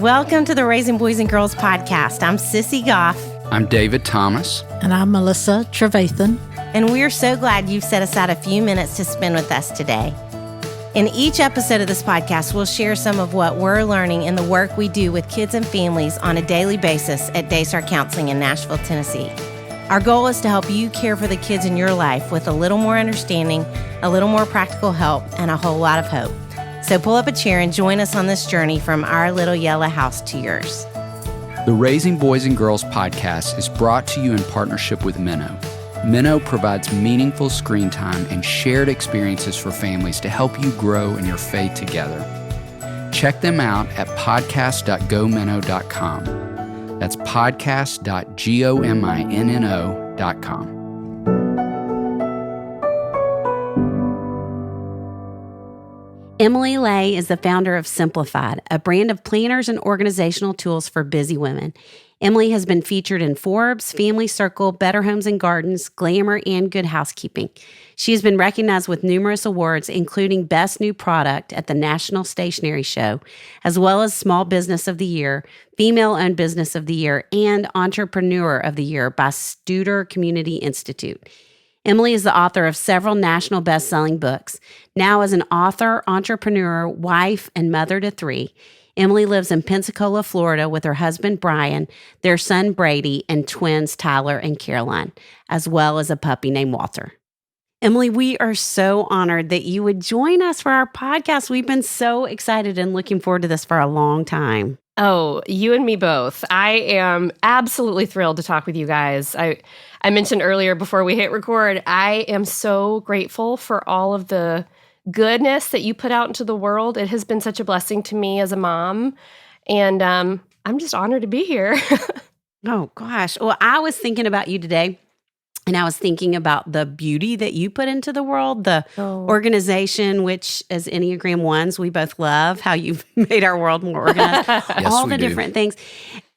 Welcome to the Raising Boys and Girls podcast. I'm Sissy Goff. I'm David Thomas. And I'm Melissa Trevathan. And we're so glad you've set aside a few minutes to spend with us today. In each episode of this podcast, we'll share some of what we're learning in the work we do with kids and families on a daily basis at Daystar Counseling in Nashville, Tennessee. Our goal is to help you care for the kids in your life with a little more understanding, a little more practical help, and a whole lot of hope. So pull up a chair and join us on this journey from our little yellow house to yours. The Raising Boys and Girls podcast is brought to you in partnership with Minnow. Minnow provides meaningful screen time and shared experiences for families to help you grow in your faith together. Check them out at podcast.gominnow.com. That's podcast.gominno.com. Emily Lay is the founder of Simplified, a brand of planners and organizational tools for busy women. Emily has been featured in Forbes, Family Circle, Better Homes and Gardens, Glamour, and Good Housekeeping. She has been recognized with numerous awards, including Best New Product at the National Stationery Show, as well as Small Business of the Year, Female-Owned Business of the Year, and Entrepreneur of the Year by Studer Community Institute. Emily is the author of several national best-selling books. Now as an author, entrepreneur, wife, and mother to 3, Emily lives in Pensacola, Florida with her husband, Brian, their son, Brady, and twins, Tyler and Caroline, as well as a puppy named Walter. Emily, we are so honored that you would join us for our podcast. We've been so excited and looking forward to this for a long time. Oh, you and me both. I am absolutely thrilled to talk with you guys. I mentioned earlier before we hit record, I am so grateful for all of the goodness that you put out into the world. It has been such a blessing to me as a mom, and I'm just honored to be here. Oh, gosh. Well, I was thinking about you today, and I was thinking about the beauty that you put into the world, the organization, which as Enneagram 1s, we both love how you've made our world more organized, all the different things.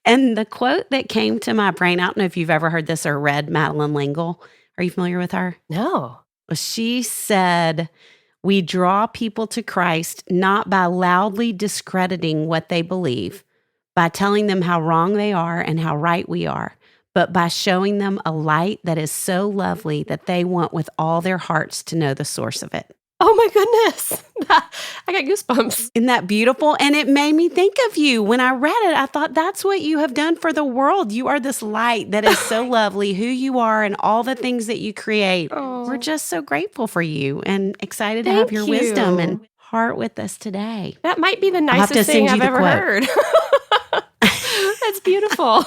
And the quote that came to my brain, I don't know if you've ever heard this or read Madeleine L'Engle. Are you familiar with her? No. She said, "We draw people to Christ not by loudly discrediting what they believe, by telling them how wrong they are and how right we are, but by showing them a light that is so lovely that they want with all their hearts to know the source of it." Oh my goodness. I got goosebumps. Isn't that beautiful? And it made me think of you. When I read it, I thought that's what you have done for the world. You are this light that is so lovely, who you are and all the things that you create. Oh. We're just so grateful for you and excited to have your wisdom and heart with us today. That might be the nicest thing I've ever heard. That's beautiful.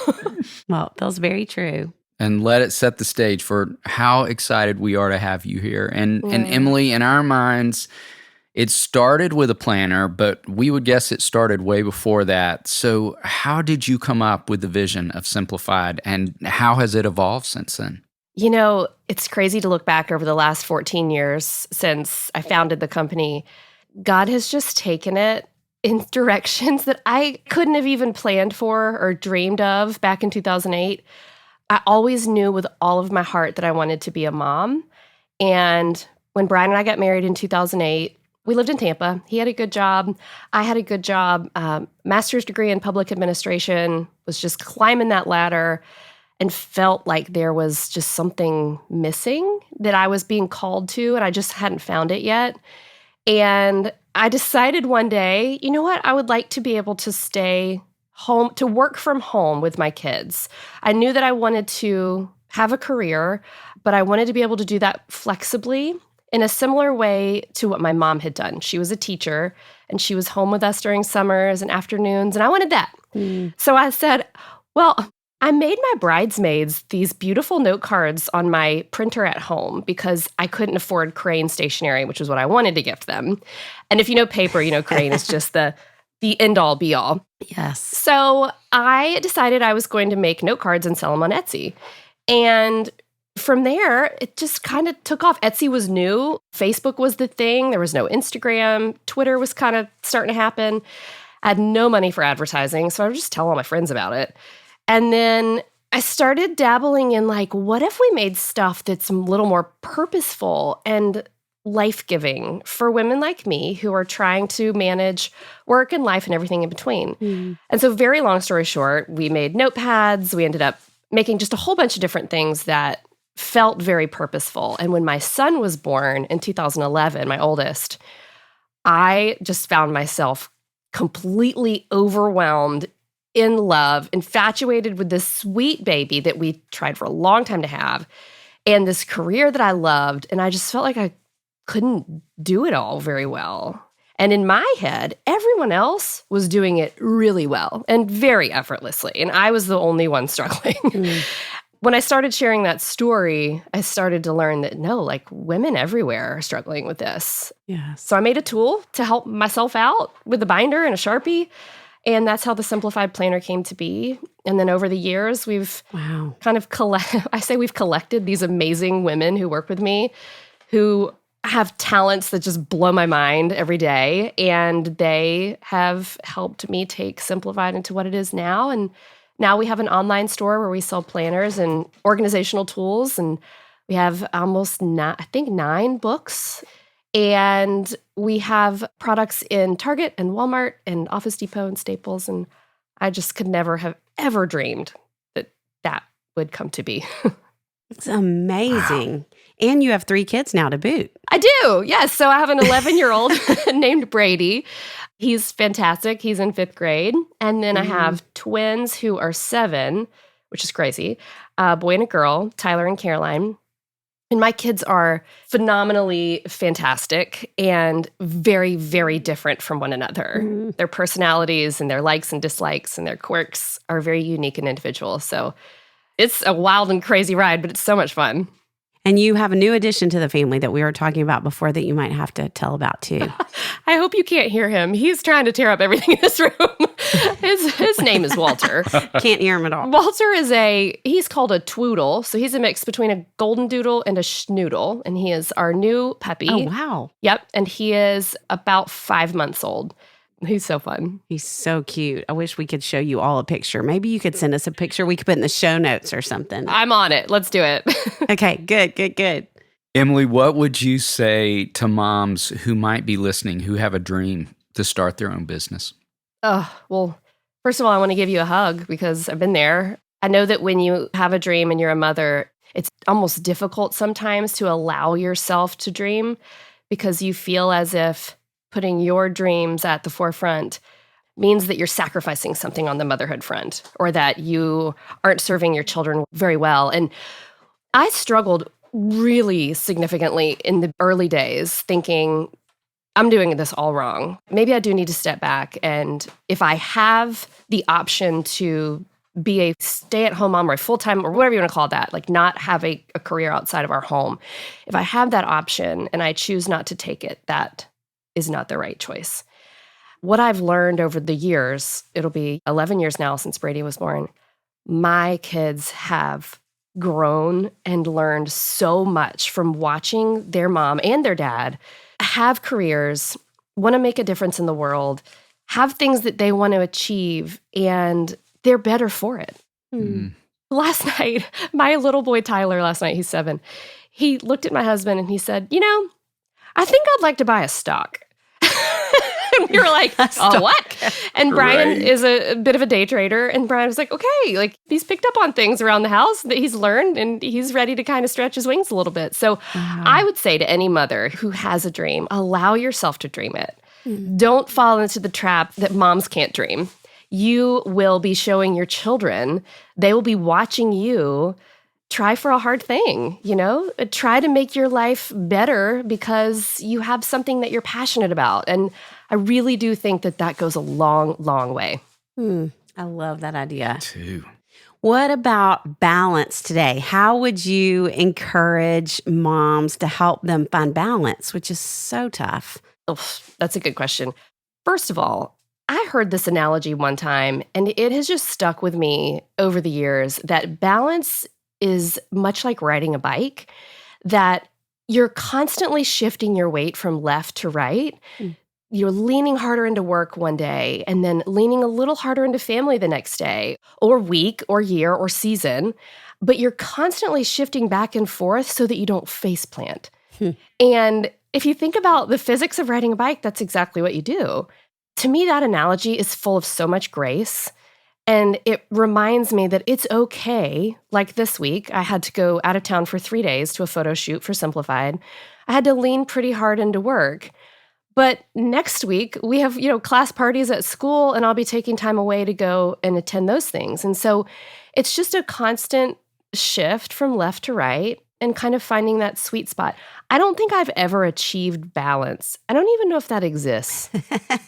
Well, it feels very true. And let it set the stage for how excited we are to have you here. And Emily, in our minds, it started with a planner, but we would guess it started way before that. So how did you come up with the vision of Simplified, and how has it evolved since then? You know, it's crazy to look back over the last 14 years since I founded the company. God has just taken it in directions that I couldn't have even planned for or dreamed of back in 2008. I always knew with all of my heart that I wanted to be a mom. And when Brian and I got married in 2008, we lived in Tampa. He had a good job. I had a good job. Master's degree in public administration, was just climbing that ladder and felt like there was just something missing that I was being called to, and I just hadn't found it yet. And I decided one day, you know what? I would like to be able to stay home, to work from home with my kids. I knew that I wanted to have a career, but I wanted to be able to do that flexibly in a similar way to what my mom had done. She was a teacher, and she was home with us during summers and afternoons, and I wanted that. So I said, well, I made my bridesmaids these beautiful note cards on my printer at home because I couldn't afford Crane stationery, which is what I wanted to gift them. And if you know paper, you know Crane is just the end-all, be-all. Yes. So I decided I was going to make note cards and sell them on Etsy. And from there, it just kind of took off. Etsy was new. Facebook was the thing. There was no Instagram. Twitter was kind of starting to happen. I had no money for advertising, so I would just tell all my friends about it. And then I started dabbling in like, what if we made stuff that's a little more purposeful and life-giving for women like me who are trying to manage work and life and everything in between. And so very long story short, we made notepads. We ended up making just a whole bunch of different things that felt very purposeful. And when my son was born in 2011, my oldest, I just found myself completely overwhelmed, in love, infatuated with this sweet baby that we tried for a long time to have, and this career that I loved. And I just felt like I couldn't do it all very well. And in my head, everyone else was doing it really well and very effortlessly. And I was the only one struggling. When I started sharing that story, I started to learn that no, like women everywhere are struggling with this. Yes. So I made a tool to help myself out with a binder and a Sharpie. And that's how the Simplified Planner came to be. And then over the years, we've kind of we've collected these amazing women who work with me who have talents that just blow my mind every day. And they have helped me take Simplified into what it is now. And now we have an online store where we sell planners and organizational tools. And we have almost 9 books. And we have products in Target and Walmart and Office Depot and Staples. And I just could never have ever dreamed that that would come to be. It's amazing. Wow. And you have 3 kids now to boot. I do, yes. So I have an 11-year-old named Brady. He's fantastic. He's in 5th grade. And then I have twins who are 7, which is crazy, a boy and a girl, Tyler and Caroline. And my kids are phenomenally fantastic and very, very different from one another. Their personalities and their likes and dislikes and their quirks are very unique and individual. So it's a wild and crazy ride, but it's so much fun. And you have a new addition to the family that we were talking about before that you might have to tell about too. I hope you can't hear him. He's trying to tear up everything in this room. His name is Walter. Can't hear him at all. Walter he's called a twoodle. So he's a mix between a golden doodle and a schnoodle. And he is our new puppy. Oh, wow. Yep. And he is about 5 months old. He's so fun. He's so cute. I wish we could show you all a picture. Maybe you could send us a picture we could put in the show notes or something. I'm on it. Let's do it. Okay, good. Emily, what would you say to moms who might be listening, who have a dream to start their own business? Well, first of all, I want to give you a hug because I've been there. I know that when you have a dream and you're a mother, it's almost difficult sometimes to allow yourself to dream because you feel as if putting your dreams at the forefront means that you're sacrificing something on the motherhood front or that you aren't serving your children very well. And I struggled really significantly in the early days thinking, I'm doing this all wrong. Maybe I do need to step back. And if I have the option to be a stay-at-home mom or a full-time or whatever you want to call that, like not have a career outside of our home, if I have that option and I choose not to take it, that is not the right choice. What I've learned over the years, it'll be 11 years now since Brady was born, my kids have grown and learned so much from watching their mom and their dad have careers, want to make a difference in the world, have things that they want to achieve, and they're better for it. Last night, my little boy Tyler, he's 7, he looked at my husband and he said, I think I'd like to buy a stock. And we were like, oh, what? And Brian is a bit of a day trader. And Brian was like, okay, like he's picked up on things around the house that he's learned and he's ready to kind of stretch his wings a little bit. So I would say to any mother who has a dream, allow yourself to dream it. Don't fall into the trap that moms can't dream. You will be showing your children, they will be watching you try for a hard thing, try to make your life better because you have something that you're passionate about. And I really do think that goes a long, long way. I love that idea. Too. What about balance today? How would you encourage moms to help them find balance, which is so tough? Oh, that's a good question. First of all, I heard this analogy one time, and it has just stuck with me over the years that balance is much like riding a bike, that you're constantly shifting your weight from left to right. You're leaning harder into work one day and then leaning a little harder into family the next day or week or year or season, but you're constantly shifting back and forth so that you don't face plant. And if you think about the physics of riding a bike, that's exactly what you do. To me, that analogy is full of so much grace. And it reminds me that it's okay. Like this week, I had to go out of town for 3 days to a photo shoot for Simplified. I had to lean pretty hard into work. But next week, we have, class parties at school, and I'll be taking time away to go and attend those things. And so it's just a constant shift from left to right and kind of finding that sweet spot. I don't think I've ever achieved balance. I don't even know if that exists,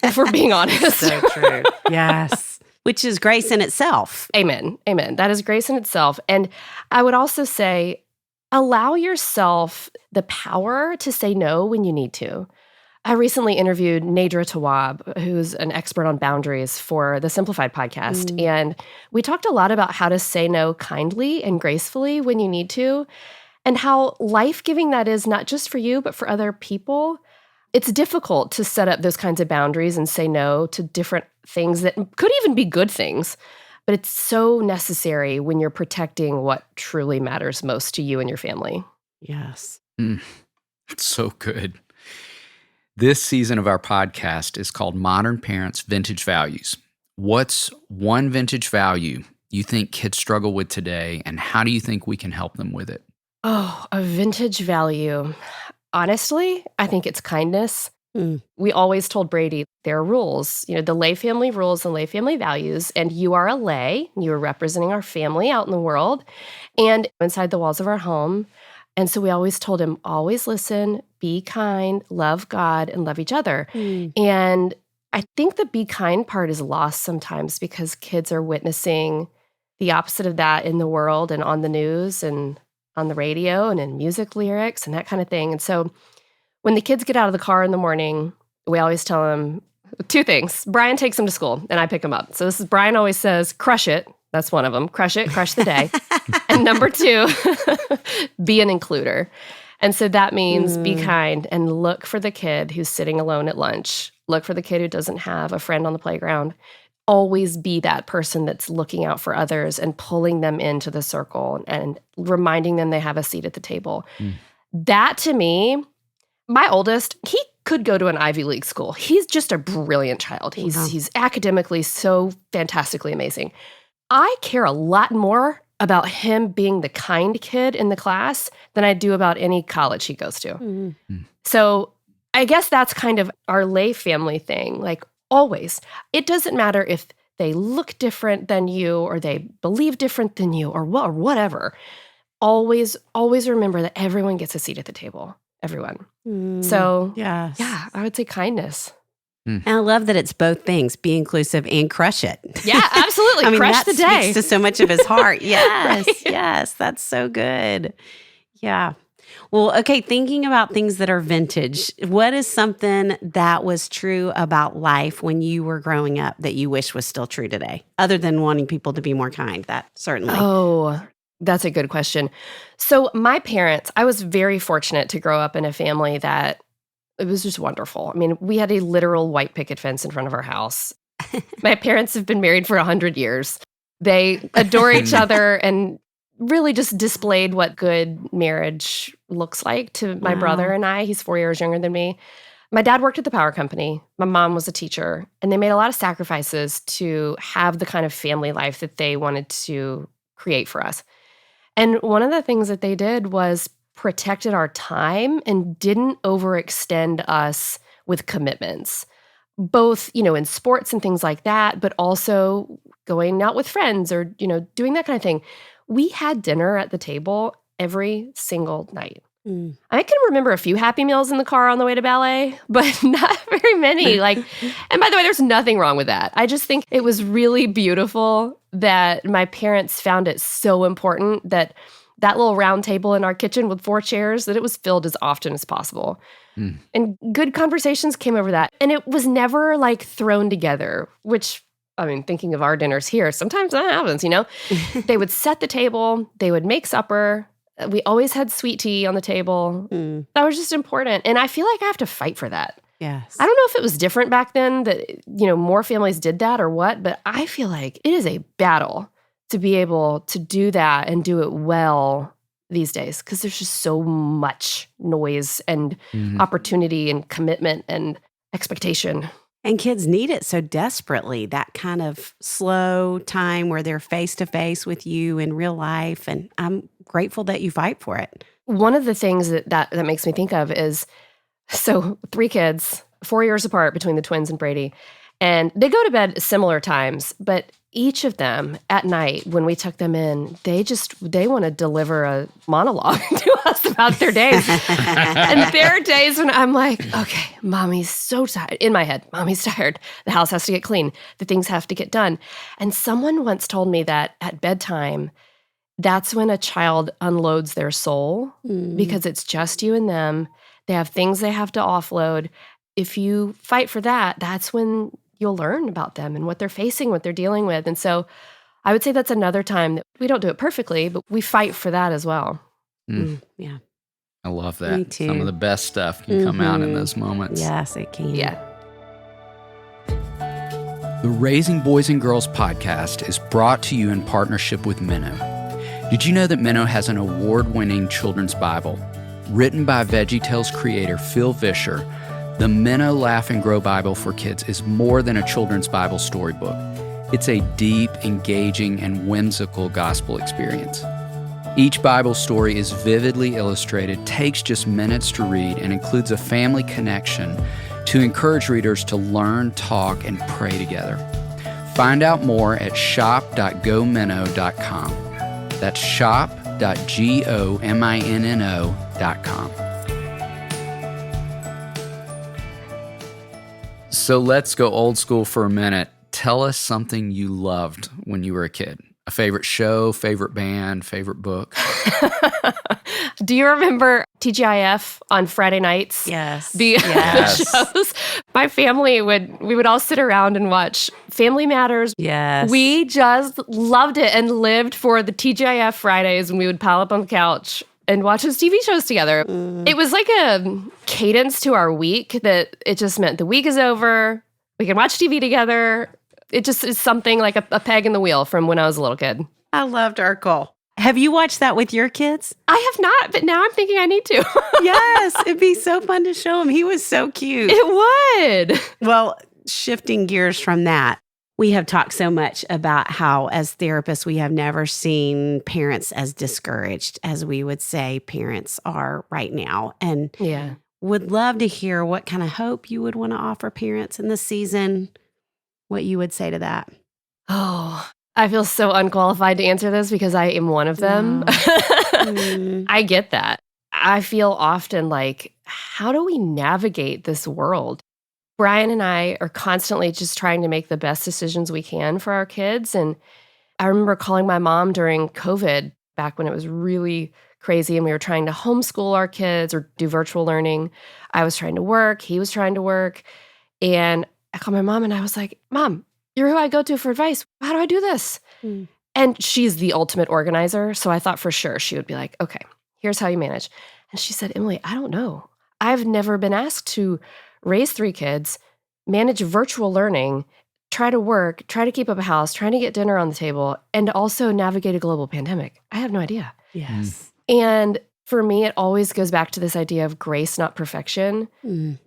if we're being honest. So true. Yes. Which is grace in itself. Amen. Amen. That is grace in itself. And I would also say, allow yourself the power to say no when you need to. I recently interviewed Nadra Tawwab, who's an expert on boundaries for the Simplified podcast. And we talked a lot about how to say no kindly and gracefully when you need to, and how life-giving that is, not just for you, but for other people. It's difficult to set up those kinds of boundaries and say no to different things that could even be good things, but it's so necessary when you're protecting what truly matters most to you and your family. Yes. It's so good. This season of our podcast is called Modern Parents Vintage Values. What's one vintage value you think kids struggle with today, and how do you think we can help them with it? Oh, a vintage value. Honestly, I think it's kindness. We always told Brady there are rules, the Lay family rules and Lay family values, and you are a Lay. You are representing our family out in the world and inside the walls of our home. And so we always told him, always listen, be kind, love God, and love each other. And I think the be kind part is lost sometimes because kids are witnessing the opposite of that in the world and on the news and on the radio and in music lyrics and that kind of thing. And so when the kids get out of the car in the morning, we always tell them 2 things. Brian takes them to school and I pick them up. So this is Brian always says, crush it. That's one of them. Crush it, crush the day. And number 2, be an includer. And so that means be kind and look for the kid who's sitting alone at lunch. Look for the kid who doesn't have a friend on the playground. Always be that person that's looking out for others and pulling them into the circle and reminding them they have a seat at the table. That to me, my oldest, he could go to an Ivy League school. He's just a brilliant child. He's academically so fantastically amazing. I care a lot more about him being the kind kid in the class than I do about any college he goes to. So I guess that's kind of our Lay family thing. Like always, it doesn't matter if they look different than you or they believe different than you or whatever. Always remember that everyone gets a seat at the table. Everyone. So yeah, I would say kindness. And I love that it's both things, be inclusive and crush it. Yeah, absolutely. I mean, crush that the day. speaks to so much of his heart. Yes, Right. yes, that's so good. Yeah. Well, okay, thinking about things that are vintage, what is something that was true about life when you were growing up that you wish was still true today, other than wanting people to be more kind? That certainly. Oh, that's a good question. So my parents, I was very fortunate to grow up in a family that it was just wonderful. I mean, we had a literal white picket fence in front of our house. My parents have been married for 100 years. They adore each other and really just displayed what good marriage looks like to my brother and I. He's 4 years younger than me. My dad worked at the power company. My mom was a teacher. And they made a lot of sacrifices to have the kind of family life that they wanted to create for us. And one of the things that they did was protected our time and didn't overextend us with commitments, both, in sports and things like that, but also going out with friends or, doing that kind of thing. We had dinner at the table every single night. I can remember a few Happy Meals in the car on the way to ballet, but not very many. And by the way, there's nothing wrong with that. I just think it was really beautiful that my parents found it so important that little round table in our kitchen with 4 chairs, that it was filled as often as possible. And good conversations came over that. And it was never thrown together, which, I mean, thinking of our dinners here, sometimes that happens, They would set the table, they would make supper. We always had sweet tea on the table. That was just important. And I feel like I have to fight for that. Yes. I don't know if it was different back then that, more families did that or what, but I feel like it is a battle to be able to do that and do it well these days because there's just so much noise and opportunity and commitment and expectation. And kids need it so desperately, that kind of slow time where they're face to face with you in real life. And I'm grateful that you fight for it. One of the things that makes me think of is, so 3 kids, 4 years apart between the twins and Brady, and they go to bed similar times, but each of them at night when we tuck them in, they want to deliver a monologue to us about their days. And there are days when I'm like, okay, mommy's so tired. In my head, mommy's tired. The house has to get clean. The things have to get done. And someone once told me that at bedtime, that's when a child unloads their soul because it's just you and them. They have things they have to offload. If you fight for that, that's when you'll learn about them and what they're facing, what they're dealing with. And so I would say that's another time that we don't do it perfectly, but we fight for that as well. Yeah. I love that. Me too. Some of the best stuff can come out in those moments. Yes, it can. Yeah. The Raising Boys and Girls podcast is brought to you in partnership with Minnow. Did you know that Minnow has an award-winning children's Bible? Written by VeggieTales creator Phil Vischer, the Minnow Laugh and Grow Bible for Kids is more than a children's Bible storybook. It's a deep, engaging, and whimsical gospel experience. Each Bible story is vividly illustrated, takes just minutes to read, and includes a family connection to encourage readers to learn, talk, and pray together. Find out more at shop.gominnow.com. That's shop.gominno.com. So let's go old school for a minute. Tell us something you loved when you were a kid. A favorite show, favorite band, favorite book. Do you remember TGIF on Friday nights? Yes. The shows. My family we would all sit around and watch Family Matters. Yes. We just loved it and lived for the TGIF Fridays when we would pile up on the couch and watch those TV shows together. It was like a cadence to our week that it just meant the week is over. We can watch TV together. It just is something like a peg in the wheel from when I was a little kid. I loved Urkel. Have you watched that with your kids? I have not, but now I'm thinking I need to. Yes, it'd be so fun to show him. He was so cute. It would. Well, shifting gears from that, we have talked so much about how, as therapists, we have never seen parents as discouraged as we would say parents are right now. And would love to hear what kind of hope you would want to offer parents in this season, what you would say to that. Oh, I feel so unqualified to answer this because I am one of them. I get that. I feel often like, how do we navigate this world? Brian and I are constantly just trying to make the best decisions we can for our kids. And I remember calling my mom during COVID, back when it was really crazy and we were trying to homeschool our kids or do virtual learning. I was trying to work. He was trying to work. And I called my mom and I was like, Mom, you're who I go to for advice. How do I do this? And she's the ultimate organizer. So I thought for sure she would be like, okay, here's how you manage. And she said, Emily, I don't know. I've never been asked to raise 3 kids, manage virtual learning, try to work, try to keep up a house, trying to get dinner on the table, and also navigate a global pandemic. I have no idea. Yes. And for me, it always goes back to this idea of grace, not perfection,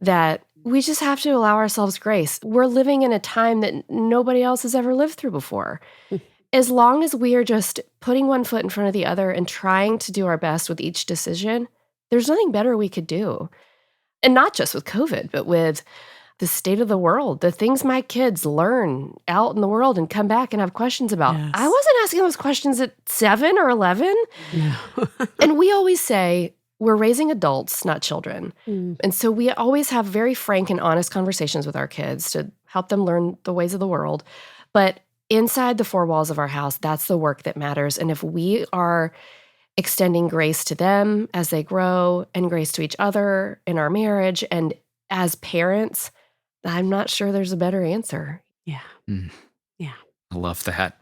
that we just have to allow ourselves grace. We're living in a time that nobody else has ever lived through before. As long as we are just putting one foot in front of the other and trying to do our best with each decision, there's nothing better we could do. And not just with COVID, but with the state of the world, the things my kids learn out in the world and come back and have questions about. Yes. I wasn't asking those questions at 7 or 11. No. And we always say, we're raising adults, not children. And so we always have very frank and honest conversations with our kids to help them learn the ways of the world. But inside the 4 walls of our house, that's the work that matters. And if we are extending grace to them as they grow and grace to each other in our marriage and as parents, I'm not sure there's a better answer. Yeah. Yeah. I love that.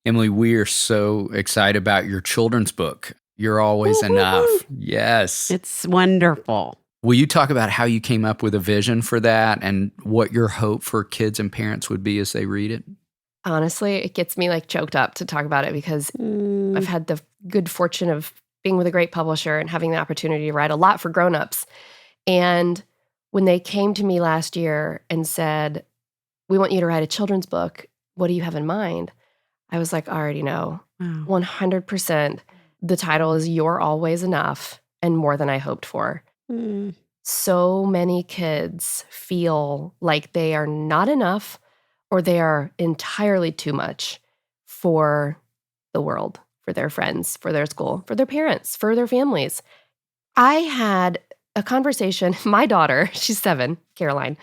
Emily, we are so excited about your children's book. You're Always Enough. Yes. It's wonderful. Will you talk about how you came up with a vision for that and what your hope for kids and parents would be as they read it? Honestly, it gets me like choked up to talk about it because I've had the good fortune of being with a great publisher and having the opportunity to write a lot for grownups. And when they came to me last year and said, we want you to write a children's book, what do you have in mind? I was like, I already know. Wow. 100%. The title is You're Always Enough and More Than I Hoped For. Mm. So many kids feel like they are not enough or they are entirely too much for the world, for their friends, for their school, for their parents, for their families. I had a conversation. My daughter, she's 7, Caroline,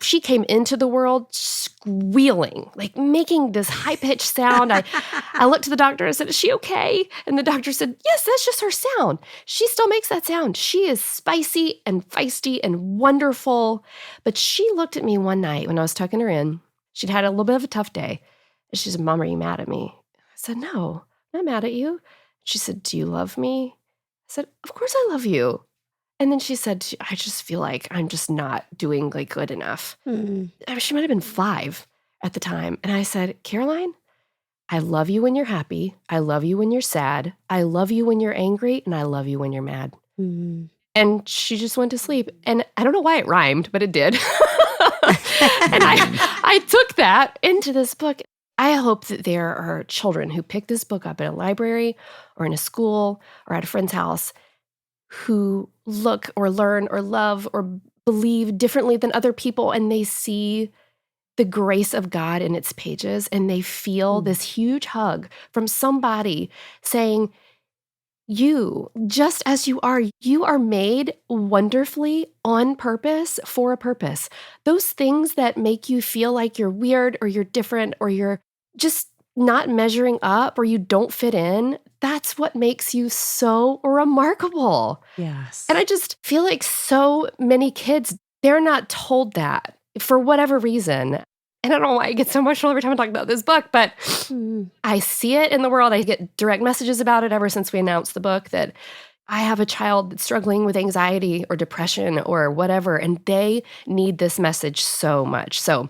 she came into the world squealing, like making this high-pitched sound. I looked to the doctor and said, is she okay? And the doctor said, yes, that's just her sound. She still makes that sound. She is spicy and feisty and wonderful. But she looked at me one night when I was tucking her in. She'd had a little bit of a tough day. And she said, Mom, are you mad at me? I said, no, I'm not mad at you. She said, do you love me? I said, of course I love you. And then she said, I just feel like I'm just not doing like good enough. Mm. She might have been 5 at the time. And I said, Caroline, I love you when you're happy. I love you when you're sad. I love you when you're angry. And I love you when you're mad. Mm. And she just went to sleep. And I don't know why it rhymed, but it did. And I took that into this book. I hope that there are children who pick this book up in a library or in a school or at a friend's house who look or learn or love or believe differently than other people, and they see the grace of God in its pages, and they feel this huge hug from somebody saying, you, just as you are made wonderfully on purpose for a purpose. Those things that make you feel like you're weird or you're different or you're just not measuring up or you don't fit in, that's what makes you so remarkable. Yes. And I just feel like so many kids, they're not told that for whatever reason. And I don't know why I get so emotional every time I talk about this book, but I see it in the world. I get direct messages about it ever since we announced the book that I have a child that's struggling with anxiety or depression or whatever, and they need this message so much. So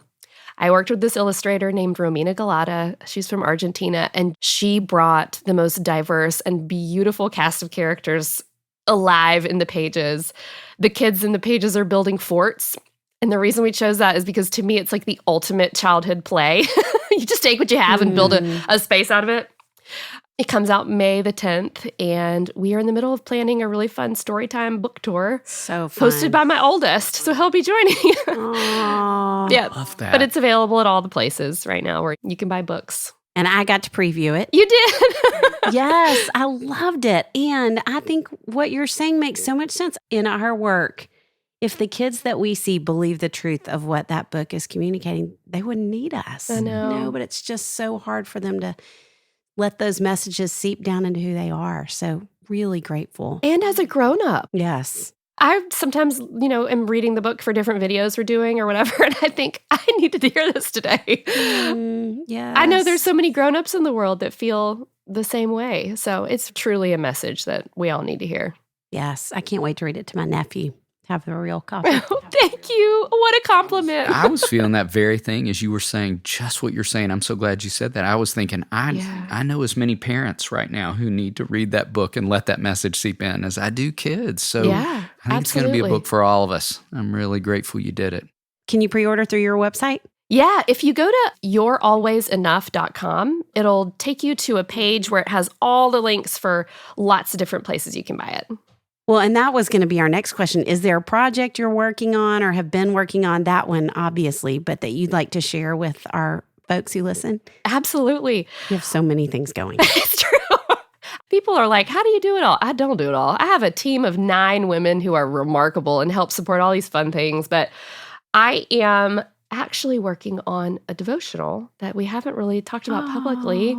I worked with this illustrator named Romina Galata. She's from Argentina, and she brought the most diverse and beautiful cast of characters alive in the pages. The kids in the pages are building forts. And the reason we chose that is because to me, it's like the ultimate childhood play. You just take what you have and build a space out of it. It comes out May the 10th, and we are in the middle of planning a really fun storytime book tour. So fun. Hosted by my oldest, so he'll be joining. Aww. Yeah, Love that. but it's available at all the places right now where you can buy books. And I got to preview it. You did? Yes, I loved it. And I think what you're saying makes so much sense in our work. If the kids that we see believe the truth of what that book is communicating, they wouldn't need us. I know. No, but it's just so hard for them to let those messages seep down into who they are. So really grateful. And as a grown-up. Yes. I sometimes, am reading the book for different videos we're doing or whatever, and I think, I needed to hear this today. Yes. I know there's so many grown-ups in the world that feel the same way. So it's truly a message that we all need to hear. Yes. I can't wait to read it to my nephew. Have the real copy. Thank you. What a compliment. I was feeling that very thing as you were saying just what you're saying. I'm so glad you said that. I was thinking, I know as many parents right now who need to read that book and let that message seep in as I do kids. So yeah, I think it's going to be a book for all of us. I'm really grateful you did it. Can you pre-order through your website? Yeah, if you go to you'realwaysenough.com, it'll take you to a page where it has all the links for lots of different places you can buy it. Well, and that was going to be our next question. Is there a project you're working on or have been working on? That one, obviously, but that you'd like to share with our folks who listen? Absolutely. You have so many things going. It's true. People are like, how do you do it all? I don't do it all. I have a team of 9 women who are remarkable and help support all these fun things. But I am actually working on a devotional that we haven't really talked about publicly.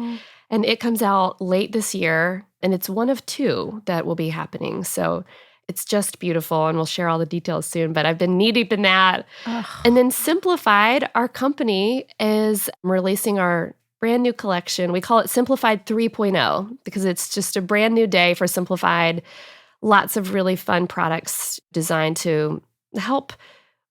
And it comes out late this year. And it's one of 2 that will be happening. So it's just beautiful. And we'll share all the details soon. But I've been knee-deep in that. And then Simplified, our company, is releasing our brand new collection. We call it Simplified 3.0 because it's just a brand new day for Simplified. Lots of really fun products designed to help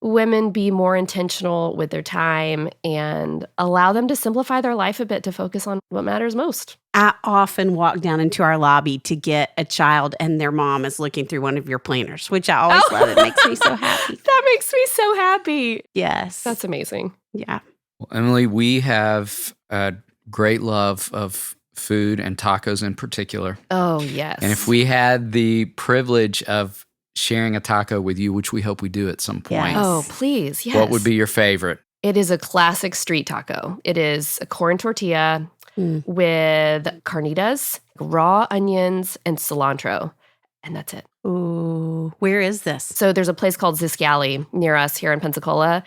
women be more intentional with their time and allow them to simplify their life a bit to focus on what matters most. I often walk down into our lobby to get a child and their mom is looking through one of your planners, which I always love. It makes me so happy. That makes me so happy. Yes. That's amazing. Yeah. Well, Emily, we have a great love of food and tacos in particular. Oh, yes. And if we had the privilege of sharing a taco with you, which we hope we do at some point, Yes. Oh, please. Yes. what would be your favorite? It is a classic street taco. It is a corn tortilla with carnitas, raw onions, and cilantro. And that's it. Ooh, where is this? So there's a place called Ziscali near us here in Pensacola,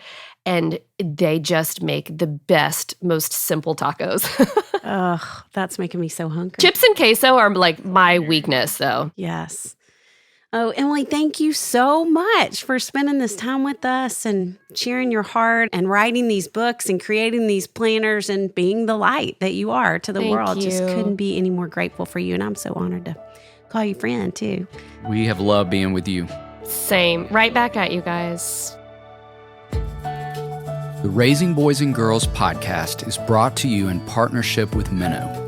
and they just make the best, most simple tacos. Ugh, that's making me so hungry. Chips and queso are like my weakness, though. Yes. Oh, Emily, thank you so much for spending this time with us and sharing your heart and writing these books and creating these planners and being the light that you are to the Thank world. Just you. couldn't be any more grateful for you. And I'm so honored to call you friend, too. We have loved being with you. Same. Right back at you guys. The Raising Boys and Girls podcast is brought to you in partnership with Minnow.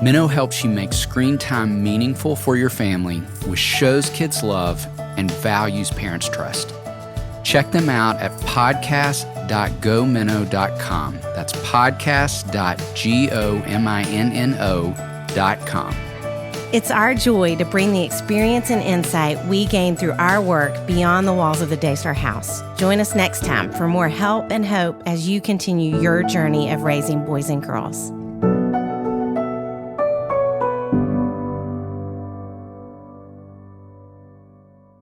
Minnow helps you make screen time meaningful for your family with shows kids love and values parents trust. Check them out at podcast.gominnow.com. That's podcast.gominno.com. It's our joy to bring the experience and insight we gain through our work beyond the walls of the Daystar House. Join us next time for more help and hope as you continue your journey of raising boys and girls.